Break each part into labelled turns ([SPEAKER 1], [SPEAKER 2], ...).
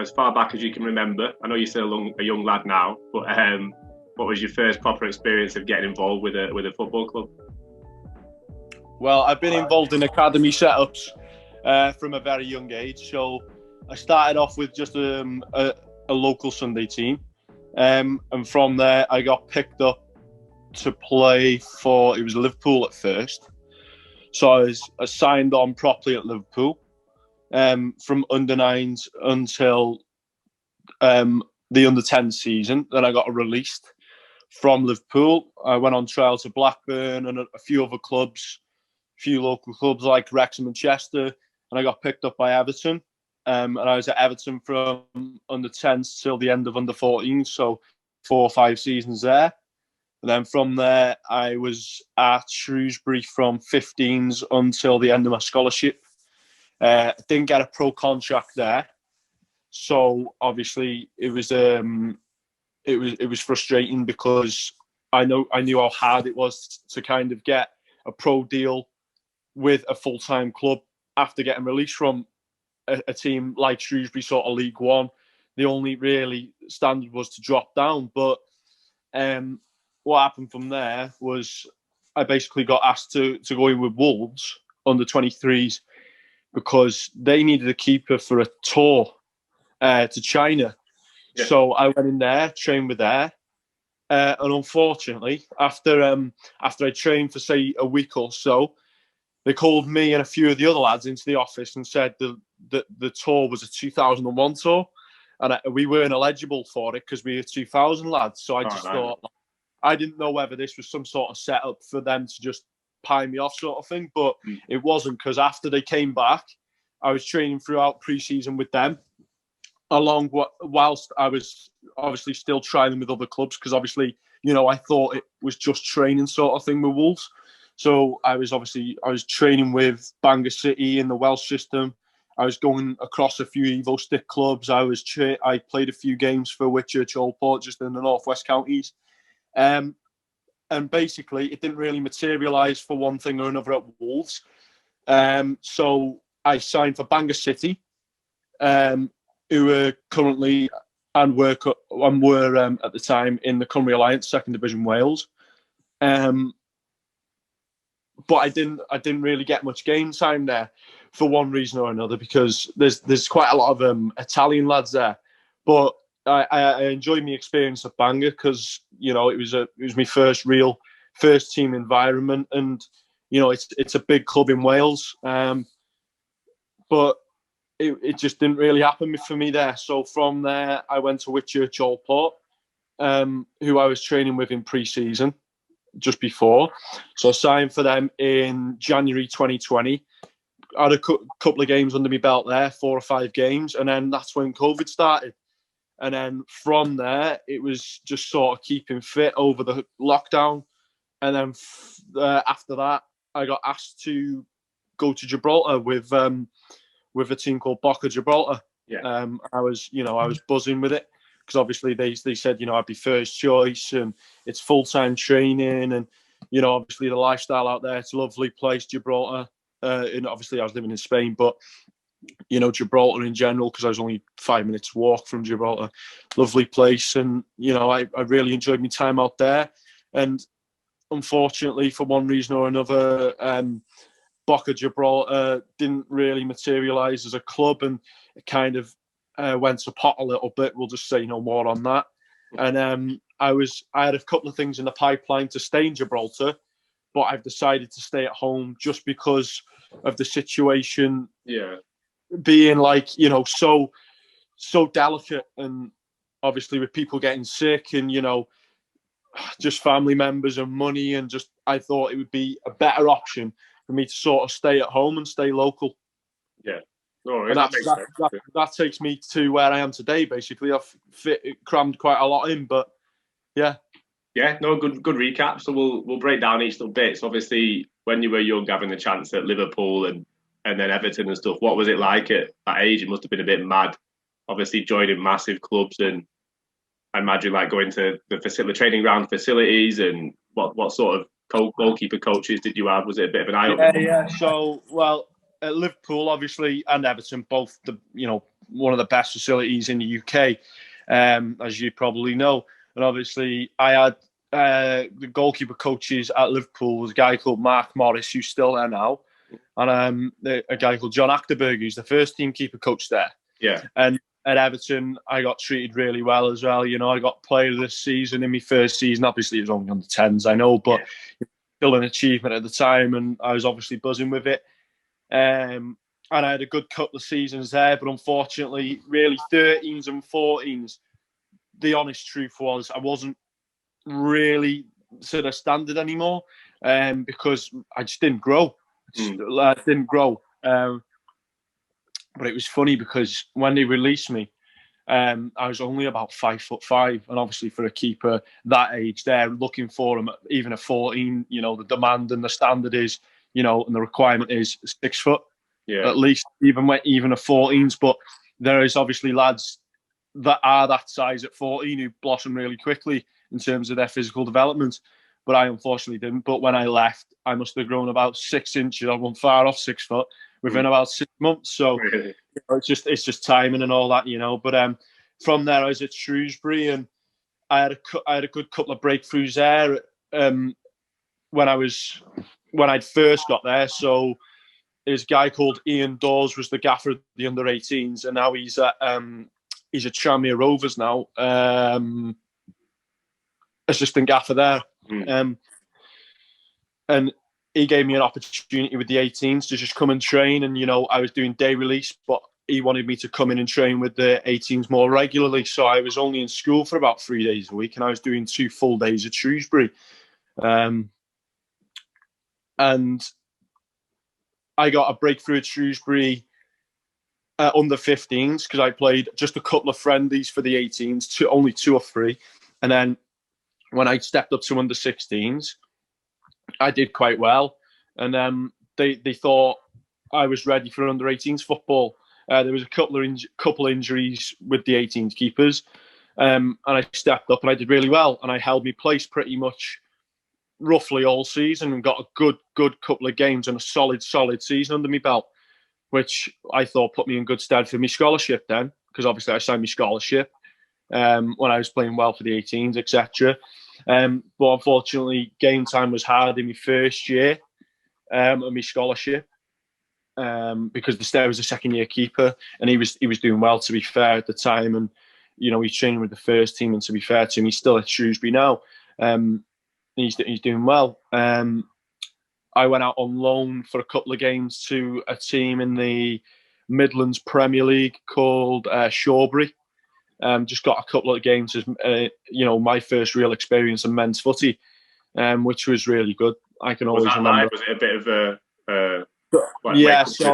[SPEAKER 1] as far back as you can remember. I know you're still a young lad now, but what was your first proper experience of getting involved with a football club?
[SPEAKER 2] Well, I've been involved in academy setups from a very young age. So I started off with just a local Sunday team. And from there, I got picked up to play for, it was Liverpool at first. So I was signed on properly at Liverpool from under-9s until the under-10 season. Then I got released from Liverpool. I went on trial to Blackburn and a few other clubs, a few local clubs like Wrexham and Chester, and I got picked up by Everton. And I was at Everton from under-10s till the end of under-14s, so 4 or 5 seasons there. And then from there, I was at Shrewsbury from 15s until the end of my scholarship. Didn't get a pro contract there, so obviously it was frustrating because I knew how hard it was to kind of get a pro deal with a full-time club after getting released from a team like Shrewsbury, sort of League One. The only really standard was to drop down. But what happened from there was I basically got asked to go in with Wolves under 23s because they needed a keeper for a tour to China. Yeah. So I went in there, trained with there. And unfortunately, after I trained for, say, a week or so, they called me and a few of the other lads into the office and said the tour was a 2001 tour, and we weren't eligible for it because we were 2000 lads. So I just thought, I didn't know whether this was some sort of setup for them to just pie me off sort of thing, but it wasn't, because after they came back, I was training throughout pre-season with them, whilst I was obviously still trying with other clubs, because obviously, I thought it was just training sort of thing with Wolves. So I was training with Bangor City in the Welsh system. I was going across a few Evo Stick clubs. I played a few games for Whitchurch, Old Port, just in the northwest counties. And basically, it didn't really materialise for one thing or another at Wolves. So I signed for Bangor City, who are currently and were at the time in the Cymru Alliance, 2nd Division Wales. But I didn't really get much game time there for one reason or another, because there's quite a lot of Italian lads there. But I enjoyed my experience at Bangor because it was my first team environment, and it's a big club in Wales. But it just didn't really happen for me there. So from there, I went to Whitchurch Old Port, who I was training with in pre-season just before. So I signed for them in January 2020. I had a couple of games under my belt there, 4 or 5 games, and then that's when COVID started. And then from there, it was just sort of keeping fit over the lockdown. And then after that, I got asked to go to Gibraltar with a team called PAFH Gibraltar. Yeah. I was buzzing with it, because obviously they said, I'd be first choice, and it's full-time training, and, obviously the lifestyle out there, it's a lovely place, Gibraltar. And obviously I was living in Spain, but, Gibraltar in general, because I was only 5 minutes walk from Gibraltar, lovely place. And, I really enjoyed my time out there. And unfortunately, for one reason or another, PAFH Gibraltar didn't really materialise as a club, and it kind of went to pot a little bit. We'll just say no more on that. And I had a couple of things in the pipeline to stay in Gibraltar, but I've decided to stay at home just because of the situation. Yeah, being so delicate, and obviously with people getting sick, and just family members and money, and just I thought it would be a better option for me to sort of stay at home and stay local. Yeah. And that takes me to where I am today, basically. I've crammed quite a lot in, but yeah.
[SPEAKER 1] Yeah, no, good recap. So we'll break down each little bit. So obviously, when you were young, having the chance at Liverpool and then Everton and stuff, what was it like at that age? It must have been a bit mad. Obviously, joining massive clubs, and I imagine going to the training ground facilities, and what sort of goalkeeper coaches did you have? Was it a bit of an eye-opener?
[SPEAKER 2] Yeah. So, well, at Liverpool, obviously, and Everton, both the one of the best facilities in the UK, as you probably know. And obviously, I had the goalkeeper coaches at Liverpool was a guy called Mark Morris, who's still there now, and a guy called John Achterberg, who's the first team keeper coach there.
[SPEAKER 1] Yeah.
[SPEAKER 2] And at Everton, I got treated really well as well. You know, I got player of this season in my first season. Obviously, it was only under 10s, I know, but still an achievement at the time, and I was obviously buzzing with it. And I had a good couple of seasons there, but unfortunately, really 13s and 14s, the honest truth was I wasn't really to the standard anymore, because I just didn't grow. I didn't grow. But it was funny because when they released me, I was only about 5'5", and obviously for a keeper that age, they're looking for him even at 14. You know, the demand and the standard is, you know, and the requirement is 6 foot at least, even at 14s. But there is obviously lads that are that size at 14 who blossom really quickly in terms of their physical development. But I unfortunately didn't. But when I left, I must have grown about 6 inches. I wasn't far off 6 foot within about 6 months. So
[SPEAKER 1] Really?
[SPEAKER 2] it's just timing and all that, you know. But from there, I was at Shrewsbury, and I had a good couple of breakthroughs there. When I'd first got there, so there's a guy called Ian Dawes was the gaffer of the under 18s, and now he's at Tranmere Rovers now, assistant gaffer there. And he gave me an opportunity with the 18s to just come and train. And, you know, I was doing day release, but he wanted me to come in and train with the 18s more regularly. So I was only in school for about 3 days a week, and I was doing 2 full days at Shrewsbury. And I got a breakthrough at Shrewsbury under 15s because I played just a couple of friendlies for the 18s, only 2 or 3. And then when I stepped up to under 16s, I did quite well. And they thought I was ready for under 18s football. There was a couple injuries with the 18s keepers. And I stepped up and I did really well. And I held my place pretty much roughly all season and got a good couple of games and a solid season under my belt, which I thought put me in good stead for my scholarship then, because obviously I signed my scholarship when I was playing well for the 18s, etc. But unfortunately, game time was hard in my first year of my scholarship because there was a second-year keeper, and he was doing well, to be fair, at the time. And, you know, he's training with the first team, and to be fair to him, he's still at Shrewsbury now. He's doing well. I went out on loan for a couple of games to a team in the Midlands Premier League called Shrewsbury. Just got a couple of games as you know, my first real experience in men's footy, which was really good. I can always remember.
[SPEAKER 1] Was it a bit of a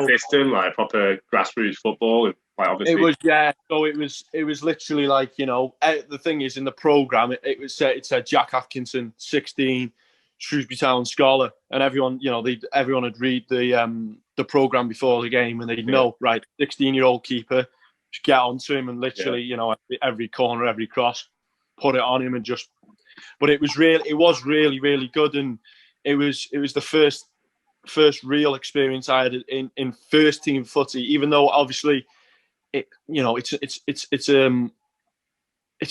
[SPEAKER 2] system,
[SPEAKER 1] like proper grassroots football? Like obviously,
[SPEAKER 2] it was, yeah. So it was literally like, you know, the thing is in the program it said Jack Atkinson, 16, Shrewsbury Town scholar, and everyone, you know, everyone would read the program before the game, and they'd know, right, 16-year-old keeper, just get onto him, and literally, you know, every corner, every cross, put it on him, and just. But it was really good, and it was the first real experience I had in first team footy. Even though obviously, it's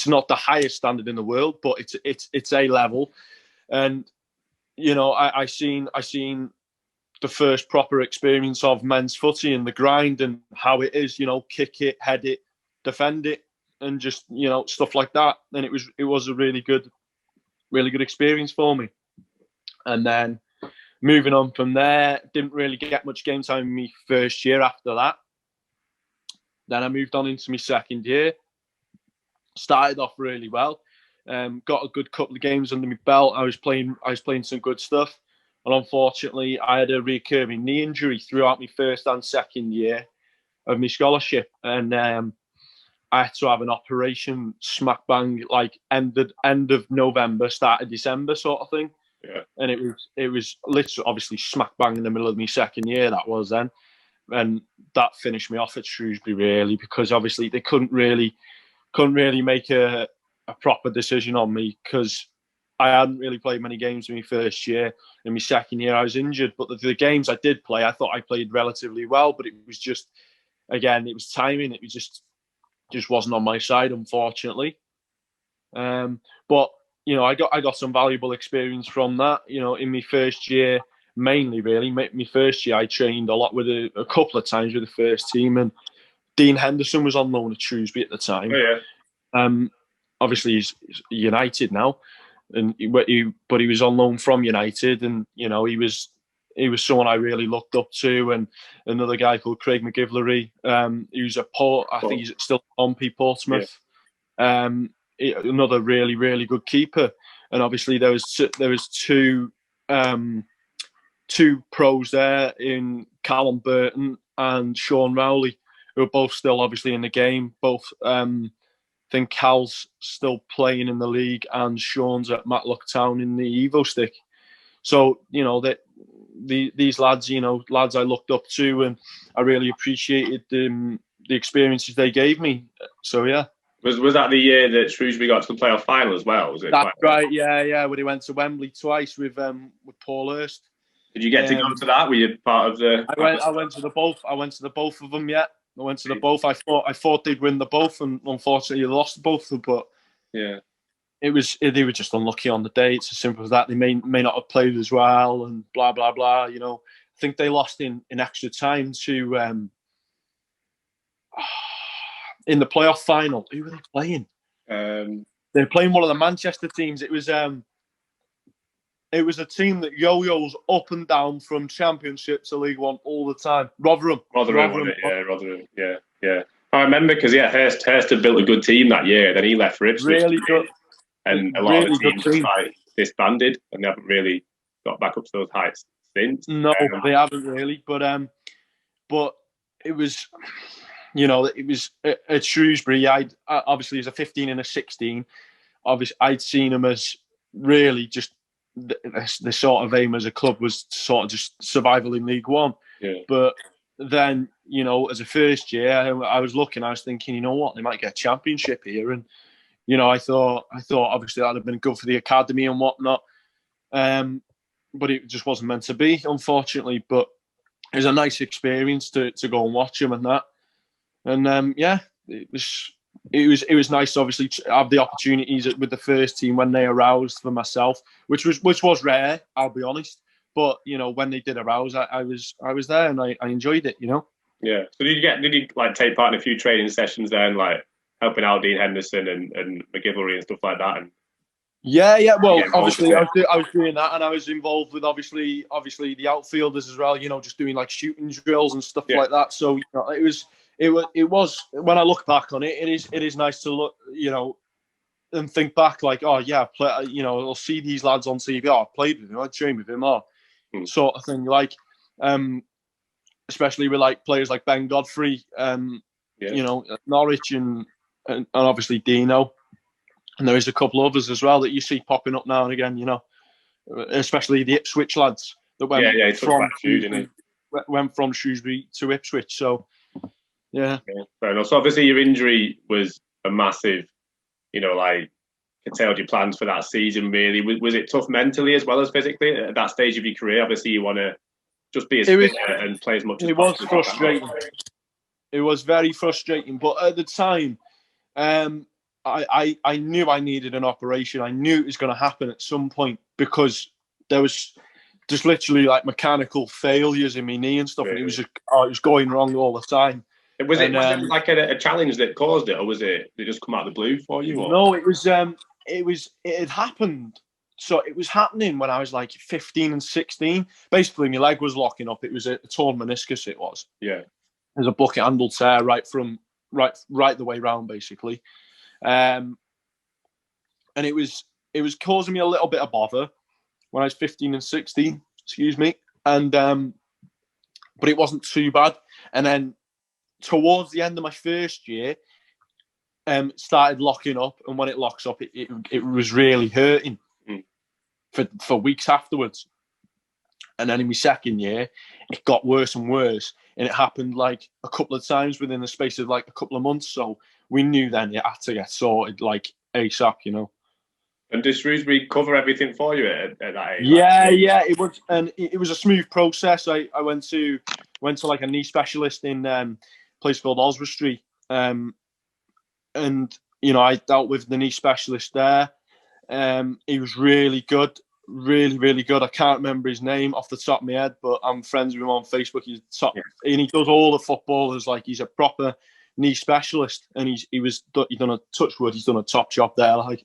[SPEAKER 2] not the highest standard in the world, but it's a level, and you know, I seen the first proper experience of men's footy and the grind and how it is, you know, kick it, head it, defend it, and just, you know, stuff like that. And it was a really good experience for me. And then moving on from there, didn't really get much game time in my first year after that. Then I moved on into my second year. Started off really well. Got a good couple of games under my belt. I was playing some good stuff. And unfortunately, I had a recurring knee injury throughout my first and second year of my scholarship. And I had to have an operation smack bang, like end of November, start of December sort of thing.
[SPEAKER 1] Yeah.
[SPEAKER 2] And it was literally obviously smack bang in the middle of my second year, that was then. And that finished me off at Shrewsbury, really, because obviously they couldn't really make a proper decision on me, because I hadn't really played many games in my first year. In my second year, I was injured, but the games I did play, I thought I played relatively well, but it was just again, it was timing. It was just wasn't on my side, unfortunately. But I got some valuable experience from that. In my first year, mainly really, my first year, I trained a lot with a couple of times with the first team, and Dean Henderson was on loan at Shrewsbury at the time.
[SPEAKER 1] Oh, yeah.
[SPEAKER 2] Obviously, he's United now, but he was on loan from United, and he was someone I really looked up to, and another guy called Craig McGivlery, who's I think he's still on Portsmouth. Yeah. Another really, really good keeper, and obviously there was two pros there in Callum Burton and Sean Rowley, who are both still obviously in the game. Both, I think Cal's still playing in the league, and Sean's at Matlock Town in the Evo Stick. So these lads, lads I looked up to, and I really appreciated the experiences they gave me. So yeah.
[SPEAKER 1] Was that the year that Shrewsbury got to the playoff final as well? Was it?
[SPEAKER 2] That's right. Yeah. When he went to Wembley twice with Paul Hurst.
[SPEAKER 1] Did you get to go to that? Were you part of the?
[SPEAKER 2] I went to the both. I went to the both of them. Yeah, I went to the both. I thought they'd win the both, and unfortunately, they lost both of them. But
[SPEAKER 1] yeah,
[SPEAKER 2] they were just unlucky on the day. It's as simple as that. They may not have played as well, and blah blah blah. I think they lost in extra time to in the playoff final. Who were they playing? They were playing one of the Manchester teams. It was a team that yo-yos up and down from Championship to League One all the time. Rotherham.
[SPEAKER 1] Rotherham. Yeah. I remember because Hurst had built a good team that year. Then he left for Ipswich.
[SPEAKER 2] Really good.
[SPEAKER 1] And a lot of the teams just disbanded, and they haven't really got back up to those heights since.
[SPEAKER 2] No, they haven't really. But it was, it was at Shrewsbury. Obviously as a 15 and a 16. Obviously, I'd seen them as really just. The sort of aim as a club was sort of just survival in League One.
[SPEAKER 1] Yeah.
[SPEAKER 2] But then, as a first year, I was thinking, what, they might get a championship here. And, I thought obviously that'd have been good for the academy and whatnot. But it just wasn't meant to be, unfortunately. But it was a nice experience to go and watch them and that. And it was nice, obviously, to have the opportunities with the first team when they aroused for myself, which was rare, I'll be honest. But when they did arouse, I was there and I enjoyed it.
[SPEAKER 1] Yeah. So did you take part in a few training sessions then, like helping out Dean Henderson and McGivlery and stuff like that? And
[SPEAKER 2] yeah. Well, obviously, I was doing that, and I was involved with obviously the outfielders as well. Just doing like shooting drills and stuff like that. So it was when I look back on it, it is nice to look, and think back like, oh yeah, I'll see these lads on TV. Oh, I played with him, I trained with him, sort of thing. Like, especially with like players like Ben Godfrey, Norwich and obviously Dino, and there is a couple others as well that you see popping up now and again. Especially the Ipswich lads that went from Shrewsbury to Ipswich. So. Yeah.
[SPEAKER 1] Fair enough. So obviously your injury was a massive, curtailed your plans for that season, really. Was it tough mentally as well as physically at that stage of your career? Obviously you want to just be as fit and play as much as possible.
[SPEAKER 2] It was frustrating. It was very frustrating. But at the time, I knew I needed an operation. I knew it was going to happen at some point because there was just literally like mechanical failures in my knee and stuff. Really? And it was going wrong all the time.
[SPEAKER 1] Was it like a challenge that caused it, or was it just come out of the blue for you? Or?
[SPEAKER 2] No, it had happened. So it was happening when I was like 15 and 16. Basically, my leg was locking up. It was a torn meniscus. It was.
[SPEAKER 1] Yeah.
[SPEAKER 2] There's a bucket handle tear right the way round, basically, and it was causing me a little bit of bother when I was 15 and 16. Excuse me, and but it wasn't too bad. And then towards the end of my first year, started locking up, and when it locks up, it was really hurting for weeks afterwards. And then in my second year, it got worse and worse, and it happened like a couple of times within the space of like a couple of months. So we knew then it had to get sorted like ASAP,
[SPEAKER 1] And did Shrewsbury cover everything for you at that age?
[SPEAKER 2] Yeah, it was, and it was a smooth process. I went to like a knee specialist in place called Oswestry. And, I dealt with the knee specialist there. He was really good, really, really good. I can't remember his name off the top of my head, but I'm friends with him on Facebook. He's top, and he does all the footballers. Like, he's a proper knee specialist, and he's done a touch wood. He's done a top job there. Like,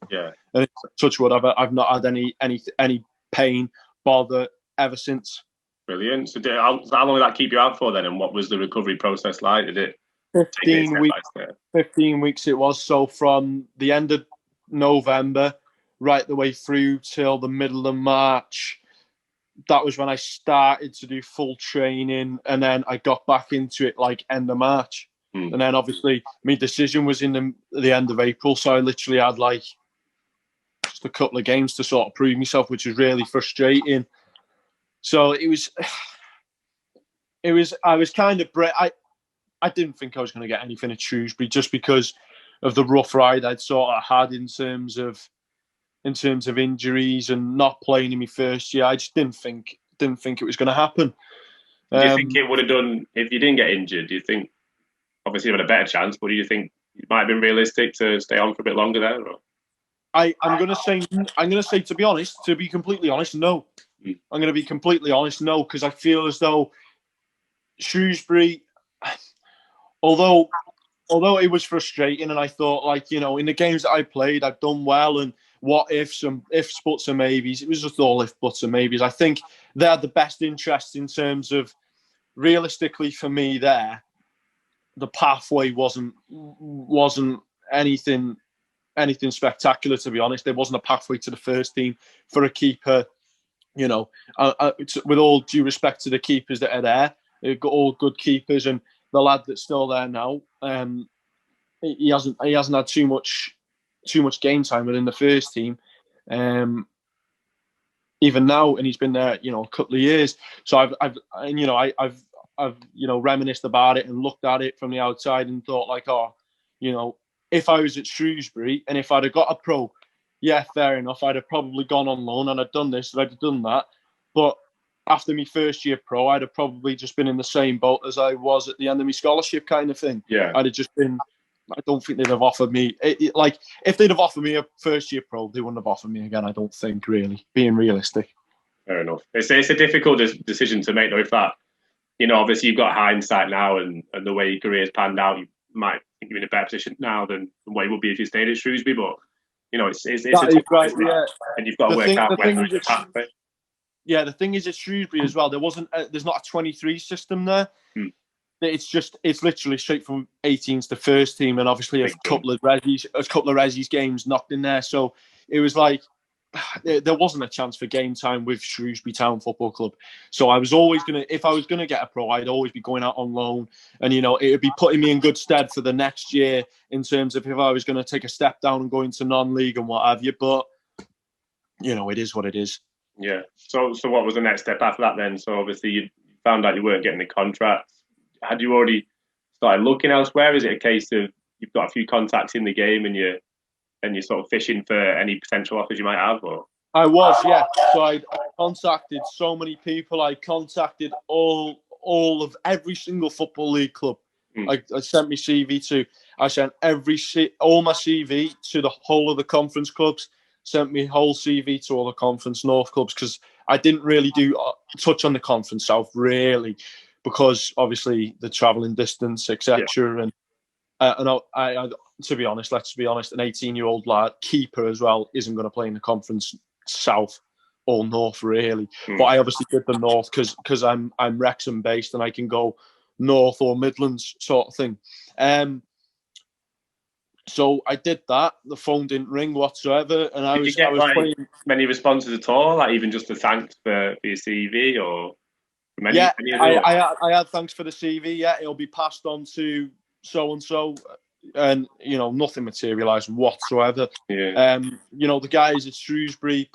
[SPEAKER 2] and touch wood, I've not had any pain, bother ever since.
[SPEAKER 1] Brilliant. So how long did that keep you out for then? And what was the recovery process like? Did it
[SPEAKER 2] 15 weeks? 15 weeks it was. So from the end of November right the way through till the middle of March, that was when I started to do full training, and then I got back into it like end of March. And then obviously my decision was in the end of April, so I literally had like just a couple of games to sort of prove myself, which was really frustrating. So I was kind of I didn't think I was going to get anything at Shrewsbury, just because of the rough ride I'd sort of had in terms of injuries and not playing in my first year. I just didn't think it was going to happen.
[SPEAKER 1] Do you think it would have done if you didn't get injured? Do you think, obviously you had a better chance, but do you think it might have been realistic to stay on for a bit longer there? Or?
[SPEAKER 2] I'm going to say, to be completely honest, no. I'm going to be completely honest, no, because I feel as though Shrewsbury, although it was frustrating, and I thought, like, in the games that I played, I've done well, and what ifs, buts, and maybes. It was just all if, buts, and maybes. I think they had the best interest in terms of, realistically for me there, the pathway wasn't anything spectacular, to be honest. There wasn't a pathway to the first team for a keeper. With all due respect to the keepers that are there, they've got all good keepers, and the lad that's still there now, he hasn't had too much game time within the first team, even now, and he's been there, a couple of years. So I've reminisced about it and looked at it from the outside and thought, like, if I was at Shrewsbury and if I'd have got a pro, yeah, fair enough, I'd have probably gone on loan and I'd done this and I'd have done that. But after my first year pro, I'd have probably just been in the same boat as I was at the end of my scholarship, kind of thing.
[SPEAKER 1] Yeah.
[SPEAKER 2] I'd have just been, I don't think they'd have offered me, like, if they'd have offered me a first year pro, they wouldn't have offered me again, I don't think, really, being realistic.
[SPEAKER 1] Fair enough. It's a difficult decision to make, though, if that, obviously you've got hindsight now, and the way your career's panned out, you might think you're in a better position now than what you would be if you stayed at Shrewsbury, but, it's a tough, right, yeah. And you've got to work out whether it's a pathway.
[SPEAKER 2] Yeah, the thing is at Shrewsbury as well, there's not a 23 system there. It's literally straight from 18s to first team, and obviously a couple of Resi's games knocked in there. So it was like there wasn't a chance for game time with Shrewsbury Town Football Club. So I was always if I was gonna get a pro, I'd always be going out on loan, and it would be putting me in good stead for the next year in terms of if I was gonna take a step down and go into non-league and what have you. But it is what it is.
[SPEAKER 1] Yeah. So what was the next step after that then? So obviously you found out you weren't getting the contract. Had you already started looking elsewhere? Is it a case of you've got a few contacts in the game and you're sort of fishing for any potential offers you might have? Or
[SPEAKER 2] I was, yeah. So I contacted so many people. I contacted all of every single football league club. I sent my CV to. I sent all my CV to the whole of the conference clubs. Sent me whole CV to all the Conference North clubs, because I didn't really do touch on the Conference South, really, because obviously the travelling distance, etc. Yeah. And I, to be honest, let's be honest, an 18-year-old lad, keeper as well, isn't going to play in the Conference South or North, really. But I obviously did the North because I'm Wrexham based and I can go North or Midlands sort of thing. So I did that. The phone didn't ring whatsoever, and I was playing.
[SPEAKER 1] Many responses at all, like even just a thanks for your CV, or from any,
[SPEAKER 2] yeah,
[SPEAKER 1] any of
[SPEAKER 2] I had thanks for the CV. Yeah, it'll be passed on to so and so, and nothing materialised whatsoever.
[SPEAKER 1] Yeah.
[SPEAKER 2] The guys at Shrewsbury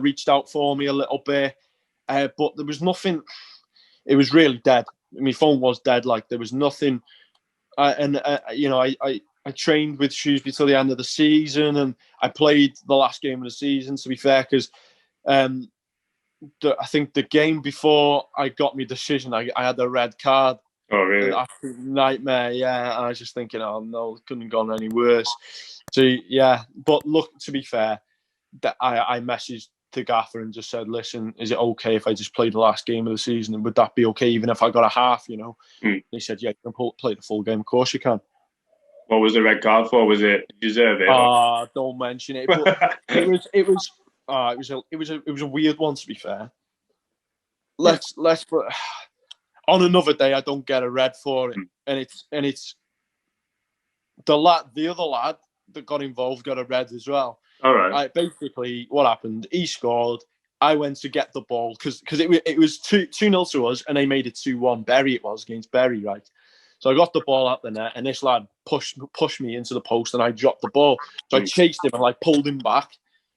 [SPEAKER 2] reached out for me a little bit, but there was nothing. It was really dead. My phone was dead. Like, there was nothing. I trained with Shrewsbury till the end of the season, and I played the last game of the season, to be fair, because I think the game before I got my decision, I had a red card.
[SPEAKER 1] Oh,
[SPEAKER 2] An
[SPEAKER 1] really?
[SPEAKER 2] absolute nightmare. Yeah, I was just thinking, oh no, it couldn't have gone any worse. So yeah, but look, to be fair, that I messaged the gaffer and just said, listen, is it okay if I just play the last game of the season? And would that be okay, even if I got a half? You know,
[SPEAKER 1] Hmm.
[SPEAKER 2] he said, yeah, you can play the full game. Of course you can.
[SPEAKER 1] What was the red card for? Was it deserve it? Or...
[SPEAKER 2] Don't mention it. But it was a weird one, to be fair.
[SPEAKER 1] Yeah.
[SPEAKER 2] Let's put on another day I don't get a red for it. And it's the other lad that got involved got a red as well.
[SPEAKER 1] All right.
[SPEAKER 2] Basically what happened, he scored. I went to get the ball because it was 2-0 to us and they made it 2-1. Bury it was against Bury, right? So I got the ball out the net and this lad pushed me into the post and I dropped the ball. So I chased him and like pulled him back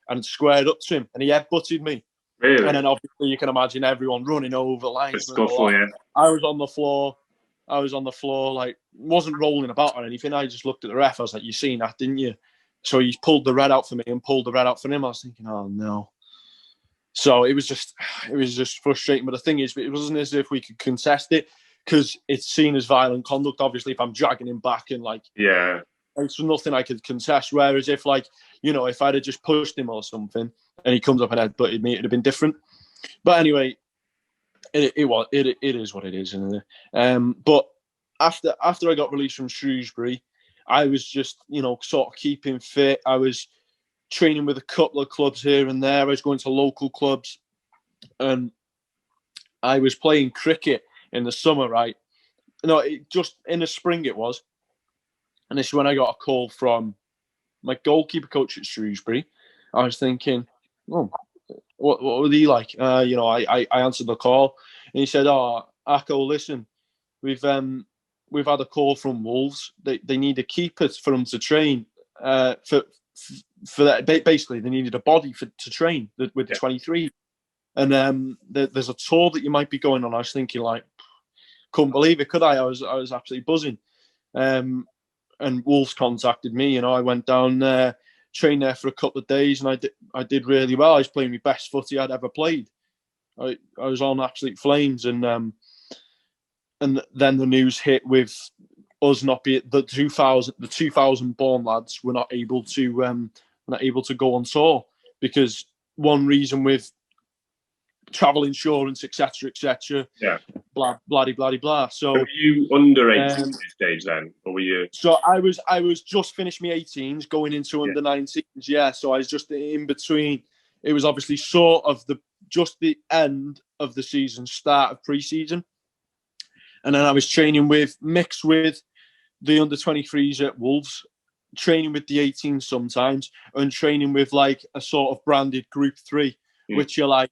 [SPEAKER 2] and squared up to him and he headbutted me.
[SPEAKER 1] Really?
[SPEAKER 2] And then obviously you can imagine everyone running over
[SPEAKER 1] The
[SPEAKER 2] linesmen.
[SPEAKER 1] scuffle, yeah.
[SPEAKER 2] I was on the floor, like wasn't rolling about or anything. I just looked at the ref. I was like, "You seen that, didn't you?" So he pulled the red out for me and pulled the red out for him. I was thinking, "Oh no." So it was just frustrating. But the thing is, it wasn't as if we could contest it because it's seen as violent conduct. Obviously, if I'm dragging him back and like,
[SPEAKER 1] yeah,
[SPEAKER 2] it's nothing I could contest. Whereas if like, you know, if I'd have just pushed him or something and he comes up and headbutted me, it'd have been different. But anyway, it is what it is. But after I got released from Shrewsbury, I was just, you know, sort of keeping fit. I was training with a couple of clubs here and there. I was going to local clubs, and I was playing cricket in the summer, right? No, just in the spring it was. And this is when I got a call from my goalkeeper coach at Shrewsbury. I was thinking, oh, what were he like? You know, I answered the call and he said, oh, Akko, listen, we've had a call from Wolves. They need a keeper for them to train for that. Basically, they needed a body to train with the 23. And there's a tour that you might be going on. I was thinking, like, couldn't believe it, could I? I was absolutely buzzing. And Wolves contacted me. You know, I went down there, trained there for a couple of days, and I did really well. I was playing my best footy I'd ever played. I was on absolute flames, and then the news hit with us not being the 2000 born lads were not able to go on tour because one reason with travel insurance, etc.
[SPEAKER 1] Yeah.
[SPEAKER 2] Blah blah blah blah. So
[SPEAKER 1] were you under 18 at this stage then, or were you?
[SPEAKER 2] So I was just finished my 18s, going into under 19s. Yeah, so I was just in between. It was obviously sort of just the end of the season, start of pre-season, and then I was training mixed with the under 23s at Wolves, training with the 18s sometimes, and training with like a sort of branded Group 3, which are like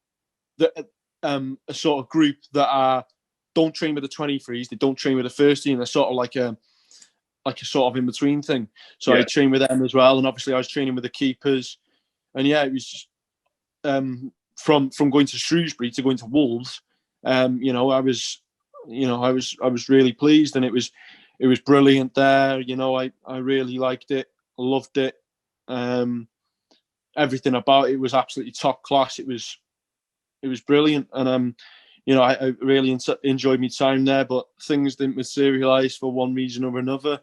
[SPEAKER 2] a sort of group that don't train with the 23s, they don't train with the first team. They're sort of like a sort of in between thing. So I trained with them as well, and obviously I was training with the keepers. And yeah, it was from going to Shrewsbury to going to Wolves. You know, I was really pleased, and it was brilliant there. You know, I really liked it, loved it. Everything about it was absolutely top class. It was brilliant, and you know, I really enjoyed my time there, but things didn't materialise for one reason or another.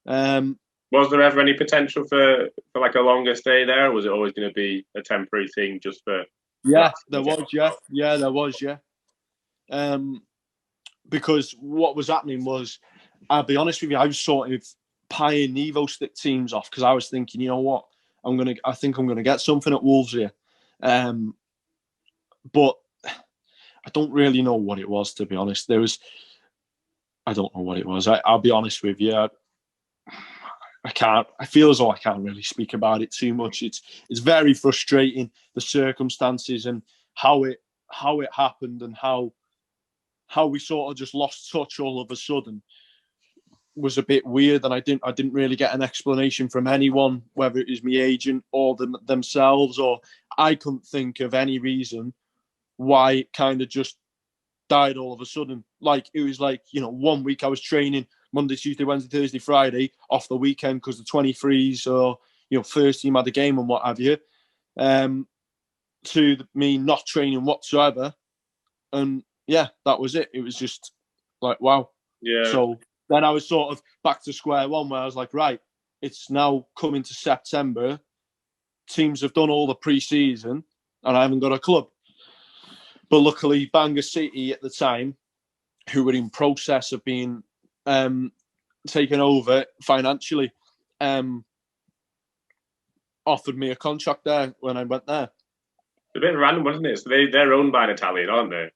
[SPEAKER 1] Was there ever any potential for like a longer stay there, or was it always going to be a temporary thing just for?
[SPEAKER 2] Yeah, there was. Yeah, there was. Yeah. Because what was happening was, I'll be honest with you, I was sort of pieing Nevo stick teams off because I was thinking, you know what, I think I'm gonna get something at Wolves here, but I don't really know what it was, to be honest. I don't know what it was. I'll be honest with you. I can't. I feel as though I can't really speak about it too much. It's very frustrating, the circumstances and how it happened, and how we sort of just lost touch all of a sudden was a bit weird. And I didn't really get an explanation from anyone, whether it was my agent or themselves, or I couldn't think of any reason why it kind of just died all of a sudden. Like, it was like, you know, 1 week I was training Monday, Tuesday, Wednesday, Thursday, Friday, off the weekend because the 23s or, you know, first team had a game and what have you, to me not training whatsoever. And yeah, that was it. It was just like, wow.
[SPEAKER 1] Yeah.
[SPEAKER 2] So then I was sort of back to square one, where I was like, right, it's now coming to September. Teams have done all the pre-season, and I haven't got a club. But luckily, Bangor City at the time, who were in process of being taken over financially, offered me a contract there when I went there.
[SPEAKER 1] It's a bit random, wasn't it? So they're owned by an Italian, aren't they?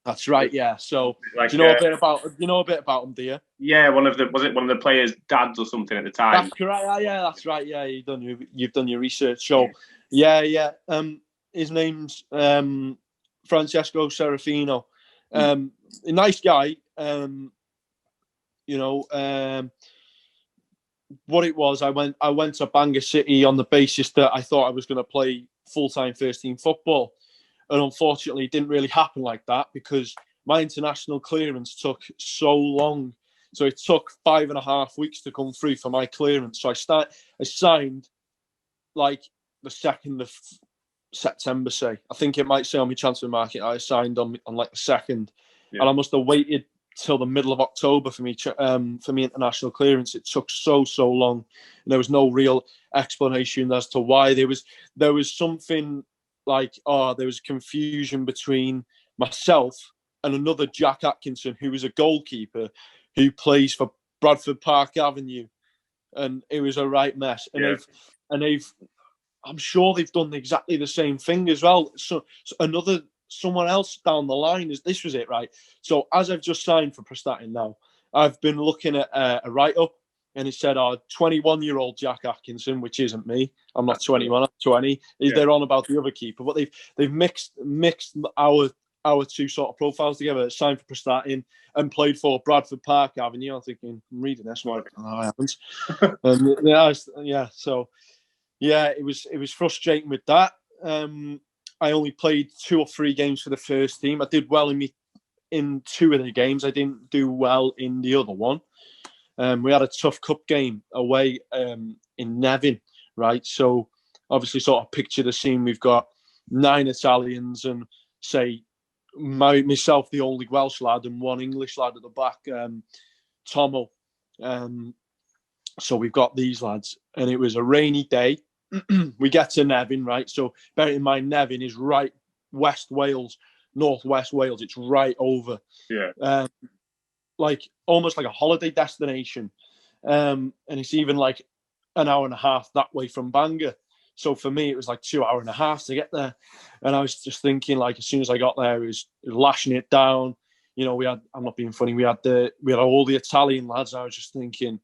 [SPEAKER 2] That's right, yeah. So
[SPEAKER 1] like,
[SPEAKER 2] do you know a bit about them, do you?
[SPEAKER 1] Yeah, was it one of the players' dads or something at the time?
[SPEAKER 2] That's correct. Yeah, that's right. Yeah, you've done your research. So yeah. His name's Francesco Serafino. A nice guy. What it was, I went to Bangor City on the basis that I thought I was going to play full-time first-team football. And unfortunately, it didn't really happen like that because my international clearance took so long. So it took 5.5 weeks to come through for my clearance. So I signed like the 2nd of September, say. I think it might say on my transfer market I signed on like the 2nd. Yeah. And I must have waited till the middle of October for me international clearance. It took so long. And there was no real explanation as to why. There was something like, there was confusion between myself and another Jack Atkinson, who was a goalkeeper who plays for Bradford Park Avenue, and it was a right mess. And they've I'm sure they've done exactly the same thing as well. So someone else down the line this was it, right? So as I've just signed for Prestatyn now, I've been looking at a write-up, and it said, 21-year-old Jack Atkinson, which isn't me. I'm not 21, I'm 20. Yeah. They're on about the other keeper, but they've mixed our two sort of profiles together, signed for Prestatyn and played for Bradford Park Avenue. I'm thinking, I'm reading this one. No, I haven't. So it was frustrating with that. I only played 2 or 3 games for the first team. I did well in 2 of the games. I didn't do well in the other one. We had a tough cup game away in Nevin, right? So obviously sort of picture the scene. We've got 9 Italians and say myself, the only Welsh lad, and 1 English lad at the back, Tomo. So we've got these lads, and it was a rainy day. We get to Nevin, right? So bear in mind, Nevin is right West Wales, Northwest Wales. It's right over. Yeah. Like almost like a holiday destination. And it's even like an hour and a half that way from Bangor. So for me, it was like 2 hours and a half to get there. And I was just thinking, like, as soon as I got there, it was lashing it down. I'm not being funny. We had all the Italian lads. I was just thinking,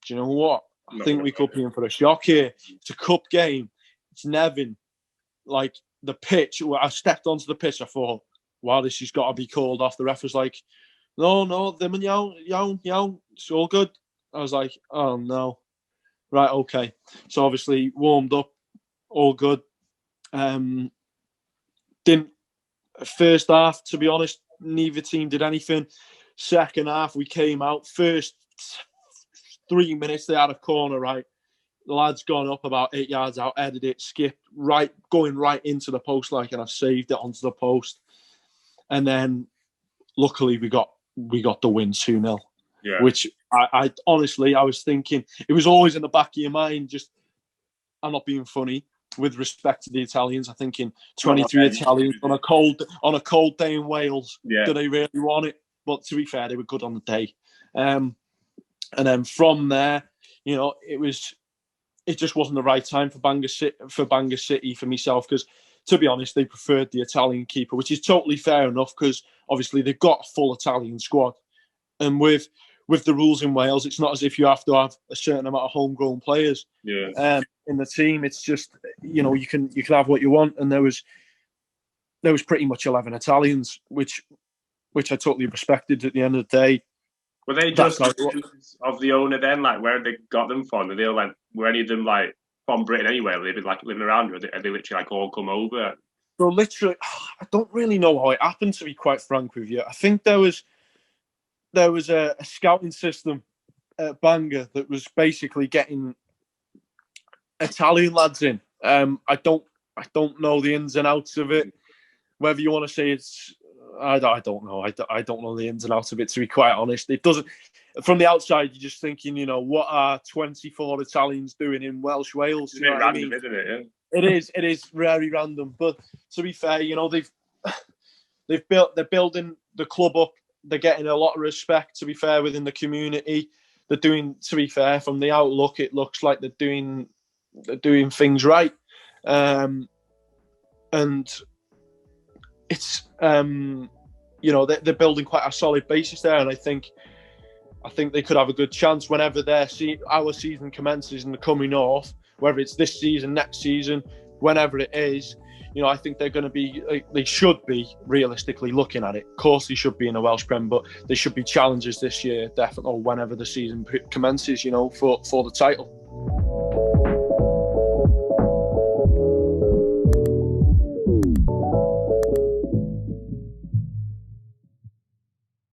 [SPEAKER 2] do you know what? I think we could be in for a shock here. It's a cup game. It's Nevin. Like the pitch, I stepped onto the pitch. I thought, wow, this has got to be called off. The ref was like, no, them and yow, it's all good. I was like, oh no. Right, okay. So obviously warmed up, all good. Didn't first half, to be honest, neither team did anything. Second half, we came out. First 3 minutes, they had a corner, right? The lad's gone up about 8 yards out, headed it, skipped, right, going right into the post, like, and I've saved it onto the post. And then, luckily, we got the win 2-0. Yeah. Which I honestly, I was thinking, it was always in the back of your mind, just, I'm not being funny, with respect to the Italians. I'm thinking 23 Italians on a cold day in Wales. Yeah. Do they really want it? But to be fair, they were good on the day. And then from there, it just wasn't the right time for Bangor City for myself, because to be honest, they preferred the Italian keeper, which is totally fair enough because obviously they've got a full Italian squad. And with the rules in Wales, it's not as if you have to have a certain amount of homegrown players in the team. It's just, you can have what you want. And there was pretty much 11 Italians, which I totally respected at the end of the day.
[SPEAKER 1] Were they just of the owner then? Like, where they got them from? Were any of them like from Britain anyway? Or they've been like living around, or are they literally like all come over?
[SPEAKER 2] So literally, I don't really know how it happened, to be quite frank with you. I think there was a scouting system at Bangor that was basically getting Italian lads in. I don't know the ins and outs of it. Whether you want to say it's I don't know. I don't know the ins and outs of it, to be quite honest. It doesn't. From the outside, you're just thinking, you know, what are 24 Italians doing in Welsh Wales?
[SPEAKER 1] It's
[SPEAKER 2] You know what
[SPEAKER 1] random,
[SPEAKER 2] I mean?
[SPEAKER 1] isn't it? Yeah.
[SPEAKER 2] It is very random. But to be fair, you know, they're building the club up. They're getting a lot of respect, to be fair, within the community. They're doing, to be fair, from the outlook, it looks like they're doing things right. And it's you know, they're building quite a solid basis there, and I think they could have a good chance whenever our season commences in the coming north, whether it's this season, next season, whenever it is. You know, I think they're going to be, they should be realistically looking at it. Of course, they should be in the Welsh Prem, but they should be challengers this year, definitely, or whenever the season commences, you know, for the title.